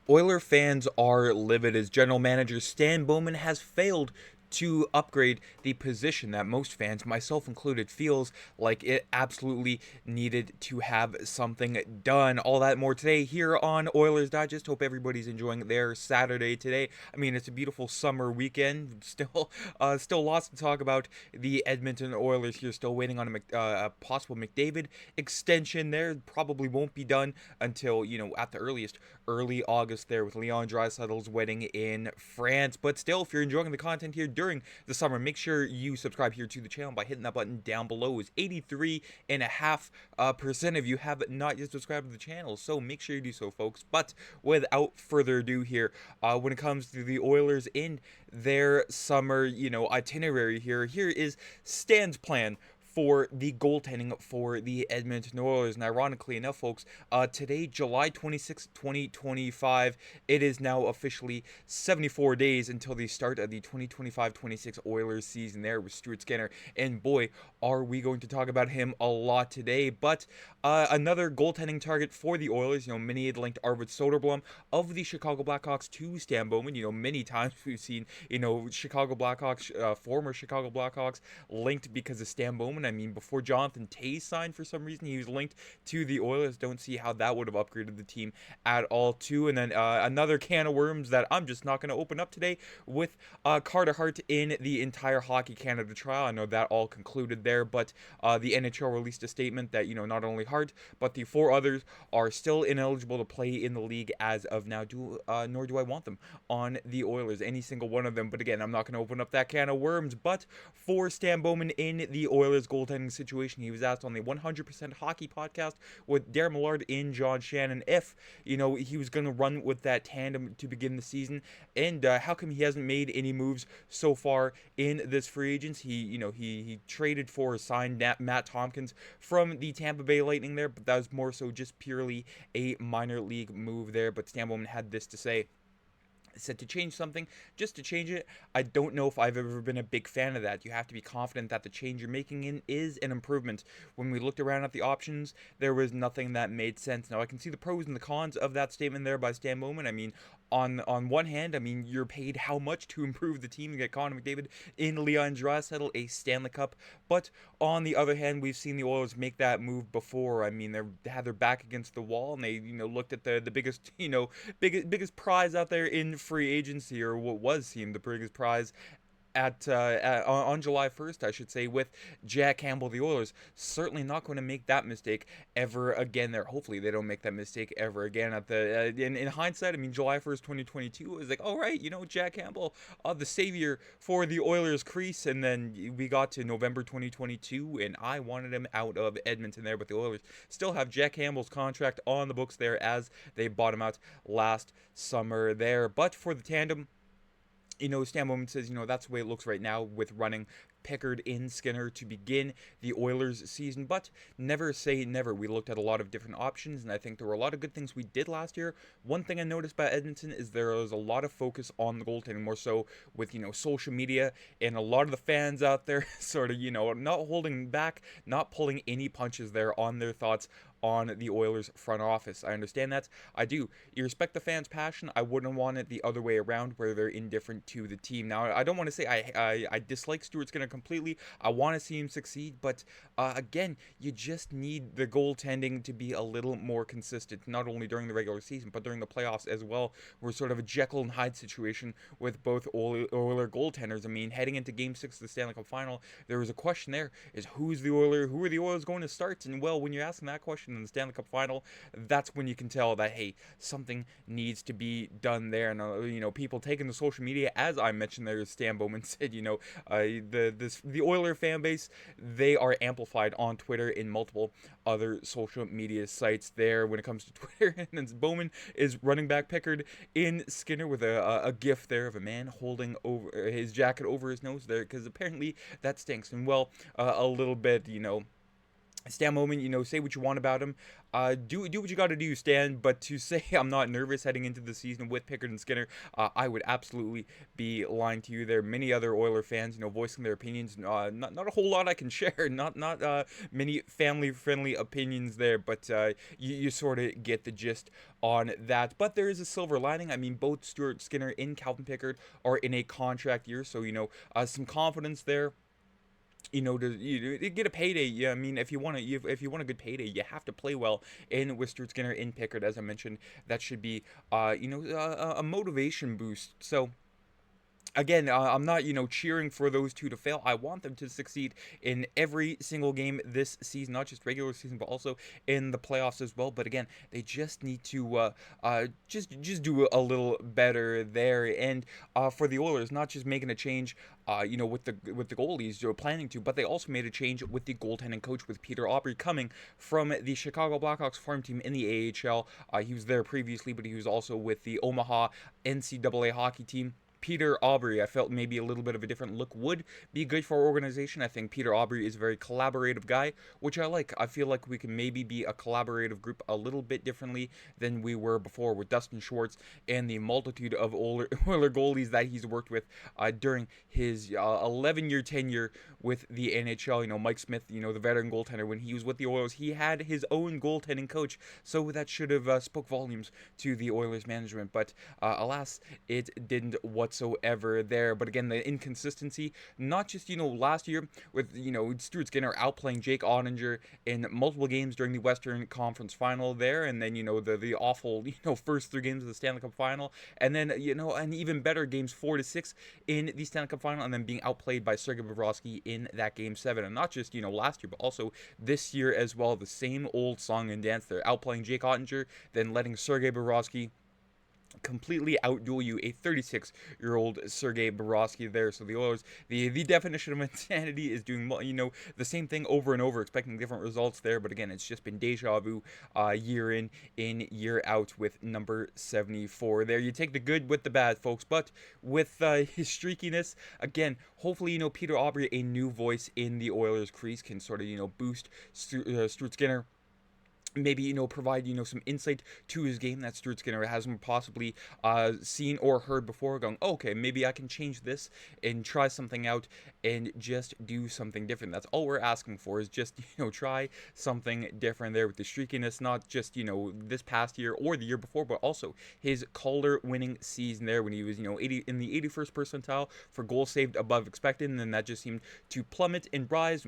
Oiler fans are livid as general manager Stan Bowman has failed to upgrade the position that most fans, myself included, feels like it absolutely needed to have something done. All that more today here on Oilers Digest. Hope everybody's enjoying their Saturday today. I mean, it's a beautiful summer weekend. Still lots to talk about. The Edmonton Oilers here, still waiting on a possible McDavid extension. There probably won't be done until at the earliest early August there with Leon Draisaitl's wedding in France. But still, if you're enjoying the content here during the summer, make sure you subscribe here to the channel by hitting that button down below. Is 83.5% of you have not yet subscribed to the channel, so make sure you do so, folks. But without further ado here, when it comes to the Oilers in their summer, itinerary here is Stan's plan for the goaltending for the Edmonton Oilers. And ironically enough, folks, today, July 26, 2025, it is now officially 74 days until the start of the 2025-26 Oilers season there with Stuart Skinner. And boy, are we going to talk about him a lot today. But another goaltending target for the Oilers, many had linked Arvid Soderblom of the Chicago Blackhawks to Stan Bowman. Many times we've seen, Chicago Blackhawks, former Chicago Blackhawks linked because of Stan Bowman. I mean, before Jonathan Toews signed, for some reason, he was linked to the Oilers. Don't see how that would have upgraded the team at all, too. And then another can of worms that I'm just not going to open up today with Carter Hart in the entire Hockey Canada trial. I know that all concluded there, but the NHL released a statement that, not only Hart, but the four others are still ineligible to play in the league as of now, nor do I want them on the Oilers, any single one of them. But again, I'm not going to open up that can of worms. But for Stan Bowman in the Oilers goaltending situation, he was asked on the 100% Hockey podcast with Darren Millard and John Shannon if he was going to run with that tandem to begin the season, and how come he hasn't made any moves so far in this free agency. He traded for signed Matt Tompkins from the Tampa Bay Lightning there, but that was more so just purely a minor league move there. But Stan Bowman had this to say: said to change something just to change it, I don't know if I've ever been a big fan of that. You have to be confident that the change you're making is an improvement. When we looked around at the options, there was nothing that made sense. Now I can see the pros and the cons of that statement there by Stan Bowman. I mean, on one hand, I mean, you're paid how much to improve the team to get Connor McDavid in Leon Draisaitl a Stanley Cup, but on the other hand, we've seen the Oilers make that move before. I mean, they had their back against the wall, and they looked at the biggest biggest prize out there in free agency, or what was seemed the biggest prize on July 1st, I should say, with Jack Campbell. The Oilers certainly not going to make that mistake ever again there. Hopefully they don't make that mistake ever again. In hindsight, I mean, July 1st, 2022, it was like, all right, Jack Campbell, the savior for the Oilers crease. And then we got to November 2022, and I wanted him out of Edmonton there, but the Oilers still have Jack Campbell's contract on the books there as they bought him out last summer there. But for the tandem, Stan Bowman says, that's the way it looks right now with running Pickard in Skinner to begin the Oilers season, but never say never. We looked at a lot of different options, and I think there were a lot of good things we did last year. One thing I noticed about Edmonton is there was a lot of focus on the goaltending, more so with, social media, and a lot of the fans out there sort of, not holding back, not pulling any punches there on their thoughts on the Oilers front office. I understand that. I do. You respect the fans' passion. I wouldn't want it the other way around where they're indifferent to the team. Now, I don't want to say I dislike Stuart Skinner completely. I want to see him succeed, but again, you just need the goaltending to be a little more consistent, not only during the regular season, but during the playoffs as well. We're sort of a Jekyll and Hyde situation with both Oiler goaltenders. I mean, heading into Game 6 of the Stanley Cup Final, there was a question there, is who are the Oilers going to start? And well, when you're asking that question in the Stanley Cup Final, that's when you can tell that, hey, something needs to be done there. And people taking to social media, as I mentioned there, as Stan Bowman said, the Oiler fan base, they are amplified on Twitter and multiple other social media sites there when it comes to Twitter. And then Bowman is running back Pickard in Skinner with a gif there of a man holding over his jacket over his nose there, because apparently that stinks. And well, a little bit, Stan Bowman, say what you want about him. Do what you got to do, Stan. But to say I'm not nervous heading into the season with Pickard and Skinner, I would absolutely be lying to you. There are many other Oiler fans, voicing their opinions. Not a whole lot I can share. Not many family friendly opinions there, but you sort of get the gist on that. But there is a silver lining. I mean, both Stuart Skinner and Calvin Pickard are in a contract year, so some confidence there, to get a payday. Yeah, I mean, if you want a good payday, you have to play well. And with Stuart Skinner in Pickard, as I mentioned, that should be a motivation boost. So again, I'm not, cheering for those two to fail. I want them to succeed in every single game this season, not just regular season, but also in the playoffs as well. But again, they just need to just do a little better there. And for the Oilers, not just making a change, with the goalies you're planning to, but they also made a change with the goaltending coach, with Peter Aubrey coming from the Chicago Blackhawks farm team in the AHL. He was there previously, but he was also with the Omaha NCAA hockey team. Peter Aubrey, I felt maybe a little bit of a different look would be good for our organization. I think Peter Aubrey is a very collaborative guy, which I like. I feel like we can maybe be a collaborative group a little bit differently than we were before with Dustin Schwartz and the multitude of Oiler goalies that he's worked with during his 11-year tenure with the NHL. Mike Smith, the veteran goaltender, when he was with the Oilers, he had his own goaltending coach, so that should have spoke volumes to the Oilers management. But alas, it didn't whatsoever there. But again, the inconsistency, not just last year with Stuart Skinner outplaying Jake Ottinger in multiple games during the Western Conference Final there, and then the awful first 3 games of the Stanley Cup Final, and then an even better games 4 to 6 in the Stanley Cup Final, and then being outplayed by Sergei Bobrovsky in that game 7, and not just last year, but also this year as well. The same old song and dance there, outplaying Jake Ottinger, then letting Sergei Bobrovsky completely outduel you, a 36-year-old Sergei Bobrovsky there. So the Oilers, the definition of insanity is doing the same thing over and over, expecting different results there. But again, it's just been deja vu year in year out with number 74 there. You take the good with the bad, folks, but with his streakiness, again, hopefully Peter Aubrey, a new voice in the Oilers crease, can sort of boost Stuart Skinner, maybe provide some insight to his game that Stuart Skinner hasn't possibly seen or heard before, going, okay, maybe I can change this and try something out and just do something different. That's all we're asking for, is just try something different there with the streakiness, not just this past year or the year before, but also his Calder winning season there when he was 80 in the 81st percentile for goals saved above expected, and then that just seemed to plummet and rise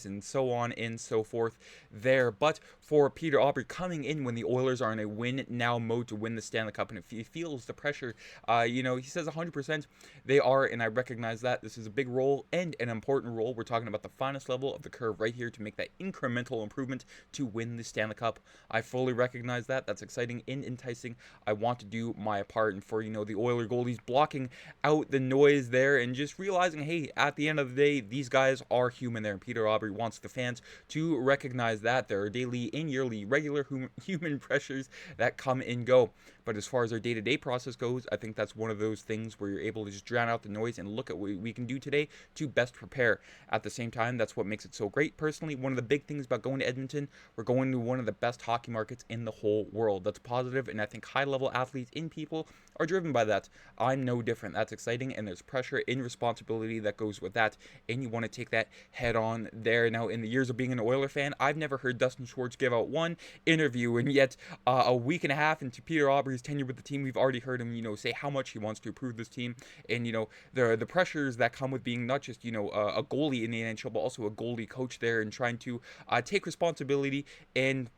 and so on and so forth there. But for Peter Aubrey, coming in when the Oilers are in a win-now mode to win the Stanley Cup, and if he feels the pressure, he says 100% they are, and I recognize that. This is a big role and an important role. We're talking about the finest level of the curve right here to make that incremental improvement to win the Stanley Cup. I fully recognize that. That's exciting and enticing. I want to do my part, and for, the Oiler goalies blocking out the noise there and just realizing, hey, at the end of the day, these guys are human there, and Peter Aubrey wants the fans to recognize that. There are daily and yearly regular human pressures that come and go, but as far as our day-to-day process goes, I think that's one of those things where you're able to just drown out the noise and look at what we can do today to best prepare. At the same time, that's what makes it so great. Personally, one of the big things about going to Edmonton, we're going to one of the best hockey markets in the whole world. That's positive, and I think high-level athletes and people are driven by that. I'm no different. That's exciting, and there's pressure and responsibility that goes with that, and you want to take that head on there. Now, in the years of being an Oiler fan, I've never heard Dustin Schwartz give out one interview, and yet a week and a half into Peter Aubrey's tenure with the team, we've already heard him say how much he wants to improve this team, and the pressures that come with being not just a goalie in the NHL, but also a goalie coach there, and trying to take responsibility and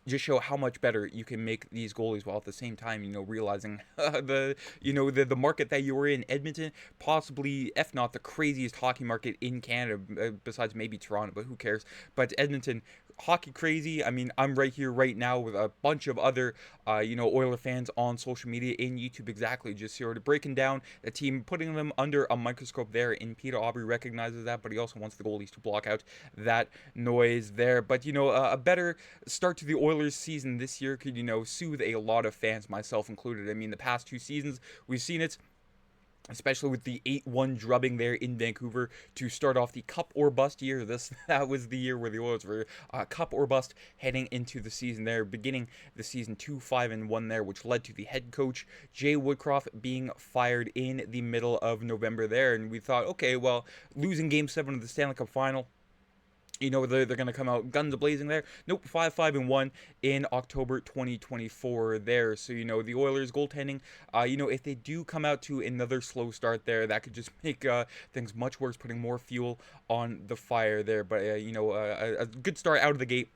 just show how much better you can make these goalies, while at the same time, realizing the market that you were in, Edmonton, possibly, if not the craziest hockey market in Canada, besides maybe Toronto, but who cares? But Edmonton, hockey crazy. I mean, I'm right here right now with a bunch of other Oiler fans on social media and YouTube, exactly, just sort of breaking down the team, putting them under a microscope there, and Peter Aubrey recognizes that, but he also wants the goalies to block out that noise there. But a better start to the Oilers season this year could soothe a lot of fans, myself included. I mean, the past 2 seasons we've seen it. especially with the 8-1 drubbing there in Vancouver to start off the cup or bust year. That was the year where the Oilers were cup or bust heading into the season there, beginning the season 2-5-1 there, which led to the head coach Jay Woodcroft being fired in the middle of November there. And we thought, okay, well, losing Game 7 of the Stanley Cup Final, they're going to come out guns a-blazing there. Nope, 5-5-1 in October 2024 there. So, the Oilers goaltending, if they do come out to another slow start there, that could just make things much worse, putting more fuel on the fire there. But, a good start out of the gate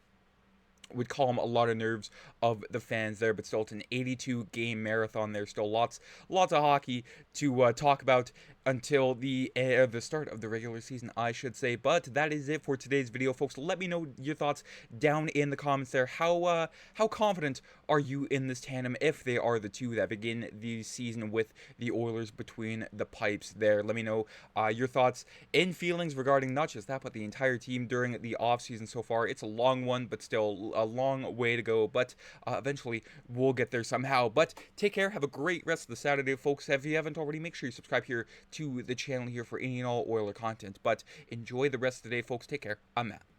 would calm a lot of nerves of the fans there, but still, it's an 82-game marathon there. Still lots of hockey to talk about until the start of the regular season, I should say. But that is it for today's video, folks. Let me know your thoughts down in the comments there. How confident are you in this tandem, if they are the two that begin the season with the Oilers between the pipes there? Let me know your thoughts and feelings regarding not just that, but the entire team during the offseason so far. It's a long one, but still a long way to go, but eventually we'll get there somehow. But take care, have a great rest of the Saturday, folks. If you haven't already, make sure you subscribe here to the channel here for any and all Oiler content. But enjoy the rest of the day, folks. Take care. I'm Matt.